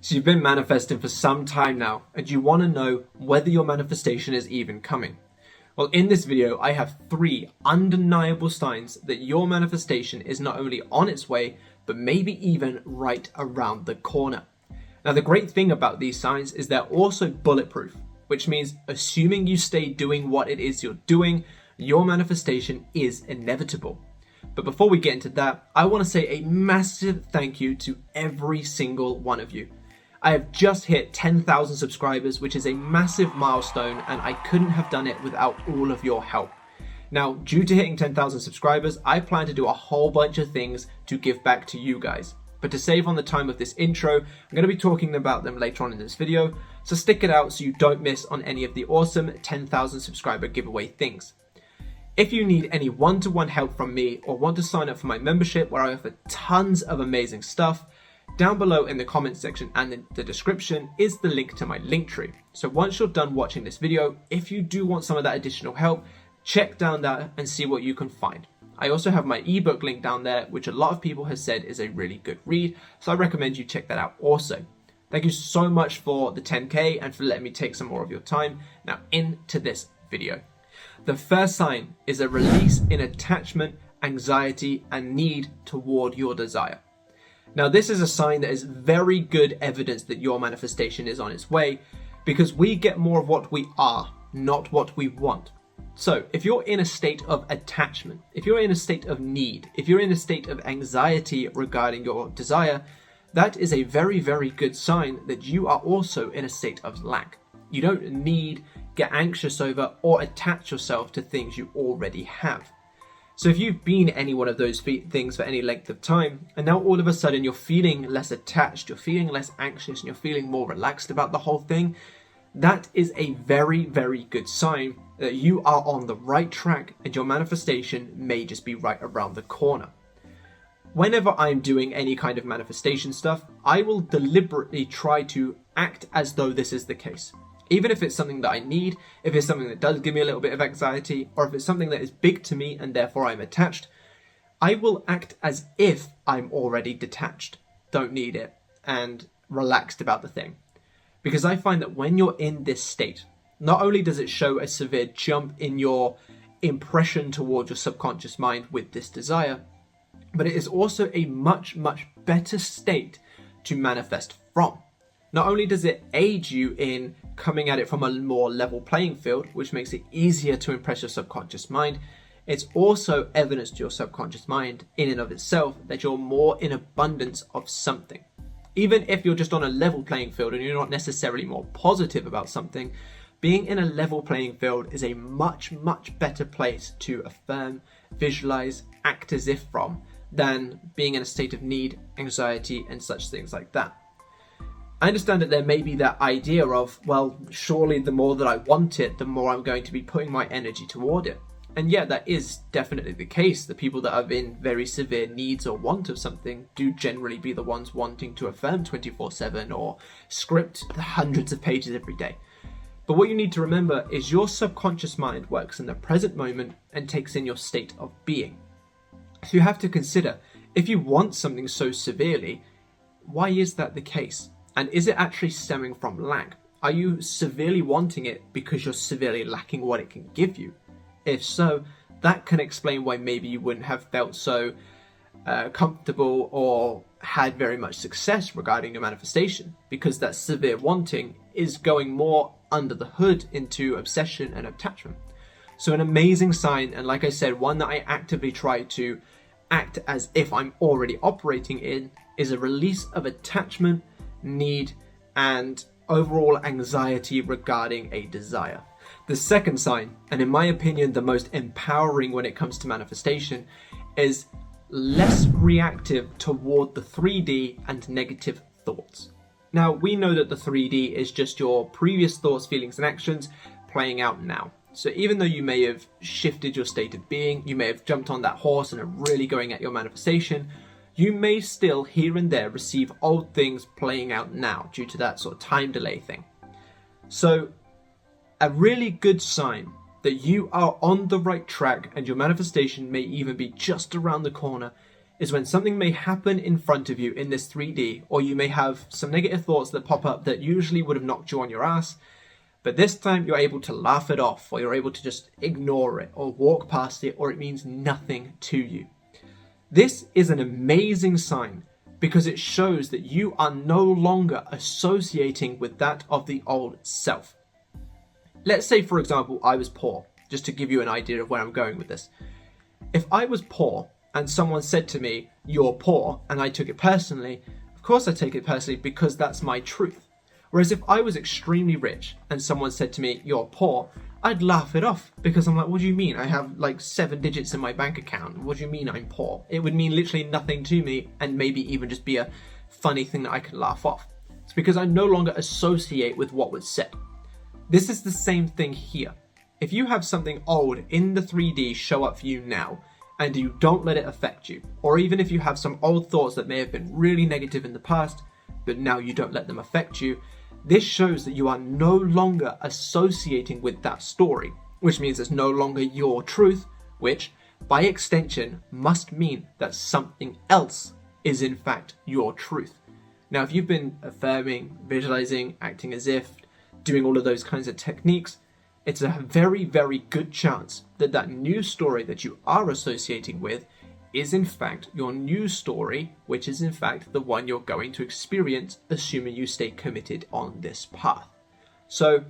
So you've been manifesting for some time now, and you want to know whether your manifestation is even coming. Well, in this video, I have 3 undeniable signs that your manifestation is not only on its way, but maybe even right around the corner. Now, the great thing about these signs is they're also bulletproof, which means assuming you stay doing what it is you're doing, your manifestation is inevitable. But before we get into that, I want to say a massive thank you to every single one of you. I have just hit 10,000 subscribers, which is a massive milestone, and I couldn't have done it without all of your help. Now, due to hitting 10,000 subscribers, I plan to do a whole bunch of things to give back to you guys. But to save on the time of this intro, I'm going to be talking about them later on in this video, so stick it out so you don't miss on any of the awesome 10,000 subscriber giveaway things. If you need any one-to-one help from me or want to sign up for my membership where I offer tons of amazing stuff, down below in the comments section and in the description is the link to my Linktree. So once you're done watching this video, if you do want some of that additional help, check down there and see what you can find. I also have my ebook link down there, which a lot of people have said is a really good read, so I recommend you check that out also. Thank you so much for the 10K and for letting me take some more of your time. Now into this video. The first sign is a release in attachment, anxiety, and need toward your desire. Now, this is a sign that is very good evidence that your manifestation is on its way, because we get more of what we are, not what we want. So if you're in a state of attachment, if you're in a state of need, if you're in a state of anxiety regarding your desire, that is a very, very good sign that you are also in a state of lack. You don't need, get anxious over, or attach yourself to things you already have. So if you've been any one of those things for any length of time, and now all of a sudden you're feeling less attached, you're feeling less anxious, and you're feeling more relaxed about the whole thing, that is a very, very good sign that you are on the right track and your manifestation may just be right around the corner. Whenever I'm doing any kind of manifestation stuff, I will deliberately try to act as though this is the case. Even if it's something that I need, if it's something that does give me a little bit of anxiety, or if it's something that is big to me and therefore I'm attached, I will act as if I'm already detached, don't need it, and relaxed about the thing. Because I find that when you're in this state, not only does it show a severe jump in your impression towards your subconscious mind with this desire, but it is also a much, much better state to manifest from. Not only does it aid you in coming at it from a more level playing field, which makes it easier to impress your subconscious mind, it's also evidence to your subconscious mind in and of itself that you're more in abundance of something. Even if you're just on a level playing field and you're not necessarily more positive about something, being in a level playing field is a much, much better place to affirm, visualize, act as if from, than being in a state of need, anxiety, and such things like that. I understand that there may be that idea of, well, surely the more that I want it, the more I'm going to be putting my energy toward it. And yeah, that is definitely the case. The people that are in very severe needs or want of something do generally be the ones wanting to affirm 24/7 or script hundreds of pages every day. But what you need to remember is your subconscious mind works in the present moment and takes in your state of being. So you have to consider, if you want something so severely, why is that the case? And is it actually stemming from lack? Are you severely wanting it because you're severely lacking what it can give you? If so, that can explain why maybe you wouldn't have felt so comfortable or had very much success regarding your manifestation, because that severe wanting is going more under the hood into obsession and attachment. So an amazing sign, and like I said, one that I actively try to act as if I'm already operating in, is a release of attachment, need, and overall anxiety regarding a desire. The second sign, and in my opinion the most empowering when it comes to manifestation, is less reactive toward the 3D and negative thoughts. Now, we know that the 3D is just your previous thoughts, feelings, and actions playing out now. So even though you may have shifted your state of being, you may have jumped on that horse and are really going at your manifestation, you may still here and there receive old things playing out now due to that sort of time delay thing. So a really good sign that you are on the right track and your manifestation may even be just around the corner is when something may happen in front of you in this 3D, or you may have some negative thoughts that pop up that usually would have knocked you on your ass, but this time you're able to laugh it off, or you're able to just ignore it, or walk past it, or it means nothing to you. This is an amazing sign because it shows that you are no longer associating with that of the old self. Let's say, for example, I was poor, just to give you an idea of where I'm going with this. If I was poor and someone said to me, "You're poor," and I took it personally, of course I take it personally because that's my truth. Whereas if I was extremely rich and someone said to me, "You're poor," I'd laugh it off because I'm like, what do you mean? I have like 7 digits in my bank account. What do you mean I'm poor? It would mean literally nothing to me and maybe even just be a funny thing that I can laugh off. It's because I no longer associate with what was said. This is the same thing here. If you have something old in the 3D show up for you now and you don't let it affect you, or even if you have some old thoughts that may have been really negative in the past, but now you don't let them affect you, this shows that you are no longer associating with that story, which means it's no longer your truth, which by extension must mean that something else is in fact your truth. Now, if you've been affirming, visualizing, acting as if, doing all of those kinds of techniques, it's a very, very good chance that that new story that you are associating with is in fact your new story, which is in fact the one you're going to experience, assuming you stay committed on this path. So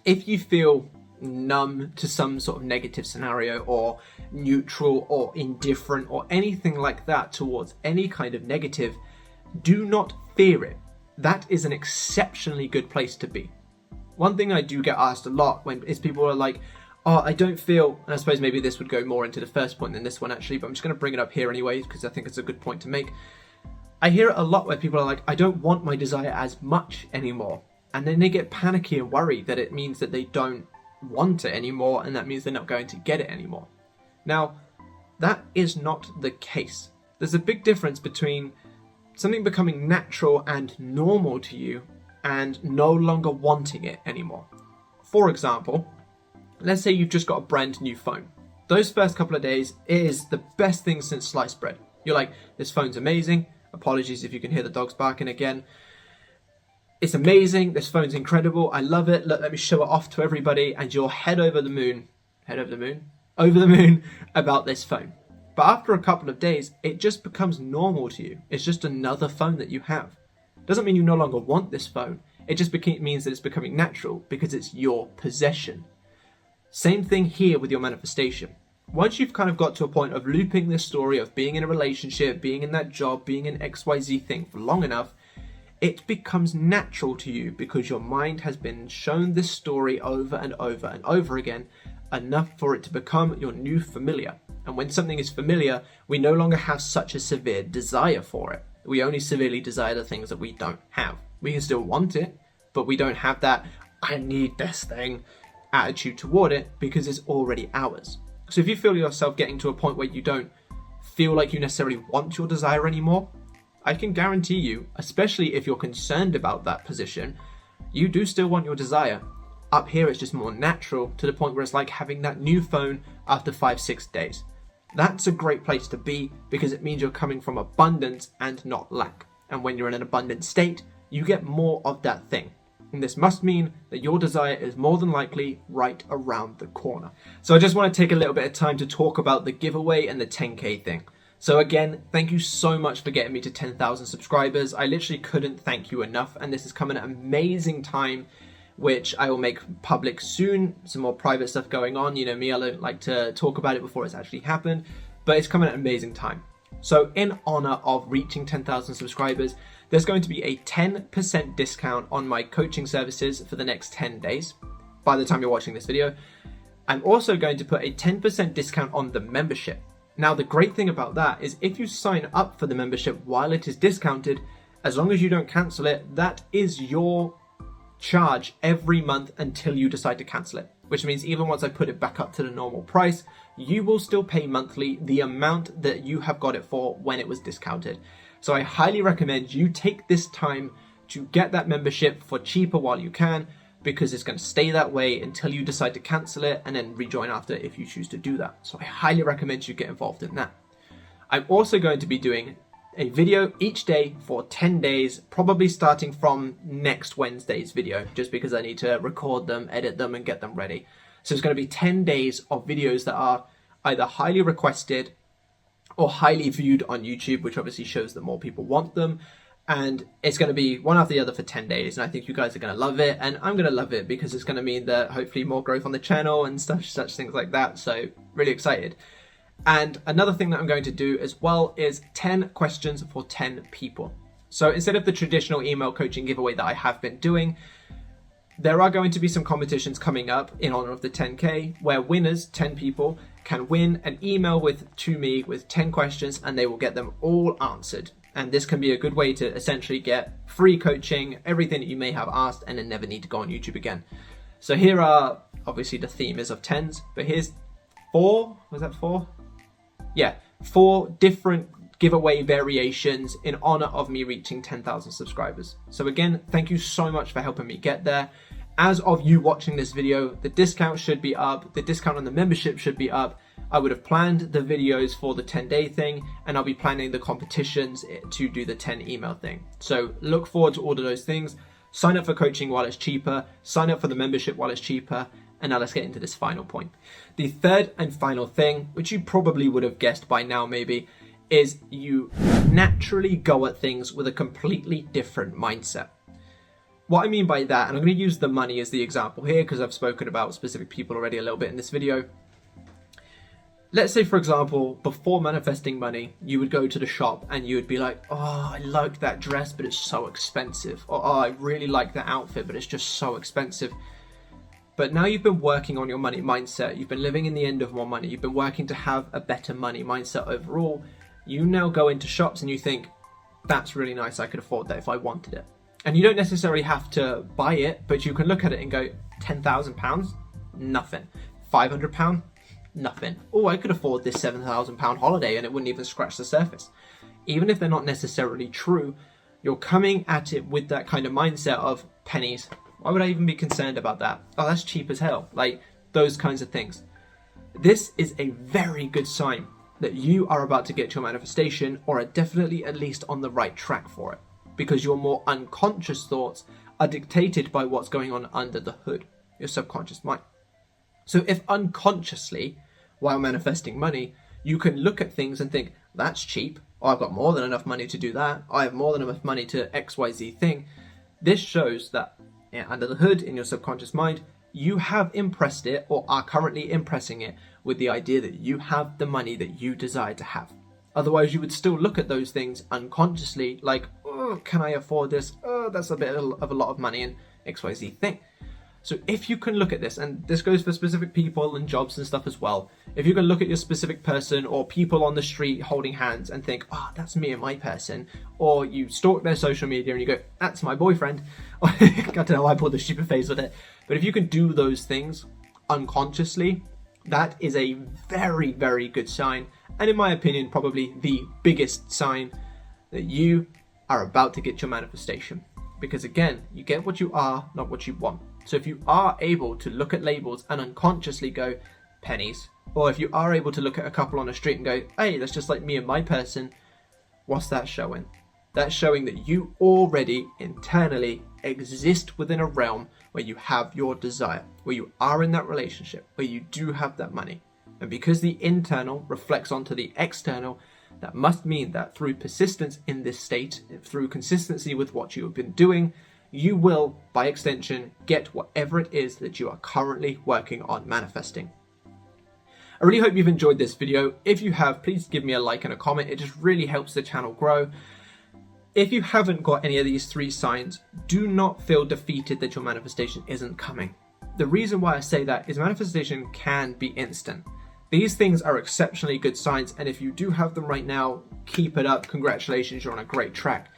if you feel numb to some sort of negative scenario, or neutral or indifferent or anything like that towards any kind of negative, do not fear it. That is an exceptionally good place to be. One thing I do get asked a lot is people are like, "Oh, I don't feel," and I suppose maybe this would go more into the first point than this one actually, but I'm just going to bring it up here anyway because I think it's a good point to make. I hear it a lot where people are like, "I don't want my desire as much anymore," and then they get panicky and worried that it means that they don't want it anymore, and that means they're not going to get it anymore. Now, that is not the case. There's a big difference between something becoming natural and normal to you and no longer wanting it anymore. For example, let's say you've just got a brand new phone. Those first couple of days is the best thing since sliced bread. You're like, this phone's amazing. Apologies if you can hear the dogs barking again. It's amazing. This phone's incredible. I love it. Let me show it off to everybody. And you're over the moon about this phone. But after a couple of days, it just becomes normal to you. It's just another phone that you have. Doesn't mean you no longer want this phone. It just means that it's becoming natural because it's your possession. Same thing here with your manifestation. Once you've kind of got to a point of looping this story of being in a relationship, being in that job, being in XYZ thing for long enough, it becomes natural to you because your mind has been shown this story over and over and over again, enough for it to become your new familiar. And when something is familiar, we no longer have such a severe desire for it. We only severely desire the things that we don't have. We can still want it, but we don't have that "I need this thing" attitude toward it because it's already ours. So if you feel yourself getting to a point where you don't feel like you necessarily want your desire anymore, I can guarantee you, especially if you're concerned about that position, you do still want your desire. Up here it's just more natural, to the point where it's like having that new phone after 5-6 days. That's a great place to be because it means you're coming from abundance and not lack. And when you're in an abundant state, you get more of that thing. And this must mean that your desire is more than likely right around the corner. So I just want to take a little bit of time to talk about the giveaway and the 10K thing. So again, thank you so much for getting me to 10,000 subscribers. I literally couldn't thank you enough. And this is coming at an amazing time, which I will make public soon. Some more private stuff going on. You know me, I don't like to talk about it before it's actually happened, but it's coming at an amazing time. So in honor of reaching 10,000 subscribers, there's going to be a 10% discount on my coaching services for the next 10 days. By the time you're watching this video, I'm also going to put a 10% discount on the membership. Now, the great thing about that is if you sign up for the membership while it is discounted, as long as you don't cancel it, that is your charge every month until you decide to cancel it. Which means even once I put it back up to the normal price, you will still pay monthly the amount that you have got it for when it was discounted. So I highly recommend you take this time to get that membership for cheaper while you can, because it's going to stay that way until you decide to cancel it and then rejoin after if you choose to do that. So I highly recommend you get involved in that. I'm also going to be doing a video each day for 10 days, probably starting from next Wednesday's video, just because I need to record them, edit them, and get them ready. So it's going to be 10 days of videos that are either highly requested or highly viewed on YouTube, which obviously shows that more people want them. And it's going to be one after the other for 10 days. And I think you guys are going to love it. And I'm going to love it because it's going to mean that hopefully more growth on the channel and such things like that. So really excited. And another thing that I'm going to do as well is 10 questions for 10 people. So instead of the traditional email coaching giveaway that I have been doing, there are going to be some competitions coming up in honor of the 10K where winners, 10 people, can win an email to me with 10 questions and they will get them all answered. And this can be a good way to essentially get free coaching, everything that you may have asked, and then never need to go on YouTube again. So here are, obviously the theme is of 10s, but here's 4, was that 4? Yeah, 4 different giveaway variations in honor of me reaching 10,000 subscribers. So again, thank you so much for helping me get there. As of you watching this video, the discount should be up, the discount on the membership should be up. I would have planned the videos for the 10-day thing, and I'll be planning the competitions to do the 10 email thing. So look forward to all of those things. Sign up for coaching while it's cheaper, sign up for the membership while it's cheaper, and now let's get into this final point. The third and final thing, which you probably would have guessed by now maybe, is you naturally go at things with a completely different mindset. What I mean by that, and I'm going to use the money as the example here because I've spoken about specific people already a little bit in this video. Let's say, for example, before manifesting money, you would go to the shop and you would be like, oh, I like that dress, but it's so expensive. Or, oh, I really like that outfit, but it's just so expensive. But now you've been working on your money mindset. You've been living in the end of more money. You've been working to have a better money mindset overall. You now go into shops and you think, that's really nice. I could afford that if I wanted it. And you don't necessarily have to buy it, but you can look at it and go, £10,000? Nothing. £500? Nothing. Oh, I could afford this £7,000 holiday and it wouldn't even scratch the surface. Even if they're not necessarily true, you're coming at it with that kind of mindset of pennies. Why would I even be concerned about that? Oh, that's cheap as hell. Like those kinds of things. This is a very good sign that you are about to get your manifestation or are definitely at least on the right track for it, because your more unconscious thoughts are dictated by what's going on under the hood, your subconscious mind. So if unconsciously, while manifesting money, you can look at things and think, that's cheap, or I've got more than enough money to do that, I have more than enough money to XYZ thing, this shows that under the hood in your subconscious mind, you have impressed it or are currently impressing it with the idea that you have the money that you desire to have. Otherwise, you would still look at those things unconsciously like, oh, can I afford this? Oh, that's a bit of a lot of money and XYZ thing. So if you can look at this, and this goes for specific people and jobs and stuff as well, if you can look at your specific person or people on the street holding hands and think, oh, that's me and my person, or you stalk their social media and you go, that's my boyfriend, I don't know why I pulled the stupid face with it, but if you can do those things unconsciously, that is a very, very good sign, and in my opinion, probably the biggest sign that you are about to get your manifestation. Because again, you get what you are, not what you want. So if you are able to look at labels and unconsciously go, pennies, or if you are able to look at a couple on the street and go, hey, that's just like me and my person, what's that showing? That's showing that you already internally exist within a realm where you have your desire, where you are in that relationship, where you do have that money. And because the internal reflects onto the external, that must mean that through persistence in this state, through consistency with what you have been doing, you will, by extension, get whatever it is that you are currently working on manifesting. I really hope you've enjoyed this video. If you have, please give me a like and a comment. It just really helps the channel grow. If you haven't got any of these 3 signs, do not feel defeated that your manifestation isn't coming. The reason why I say that is manifestation can be instant. These things are exceptionally good signs, and if you do have them right now, keep it up. Congratulations, you're on a great track.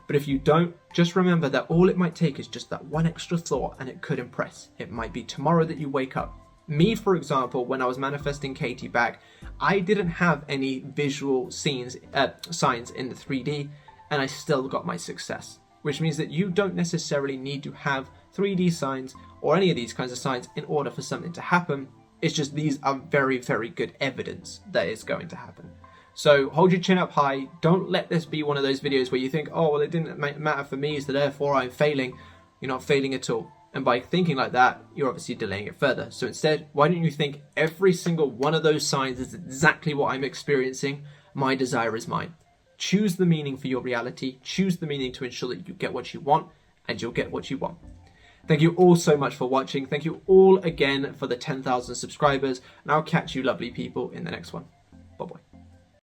But if you don't, just remember that all it might take is just that one extra thought and it could impress. It might be tomorrow that you wake up. Me, for example, when I was manifesting Katie back, I didn't have any visual signs in the 3D, and I still got my success. Which means that you don't necessarily need to have 3D signs or any of these kinds of signs in order for something to happen. It's just these are very, very good evidence that it's going to happen. So hold your chin up high. Don't let this be one of those videos where you think, oh, well, it didn't matter for me, so therefore I'm failing. You're not failing at all. And by thinking like that, you're obviously delaying it further. So instead, why don't you think every single one of those signs is exactly what I'm experiencing? My desire is mine. Choose the meaning for your reality. Choose the meaning to ensure that you get what you want, and you'll get what you want. Thank you all so much for watching. Thank you all again for the 10,000 subscribers. And I'll catch you lovely people in the next one. Bye-bye.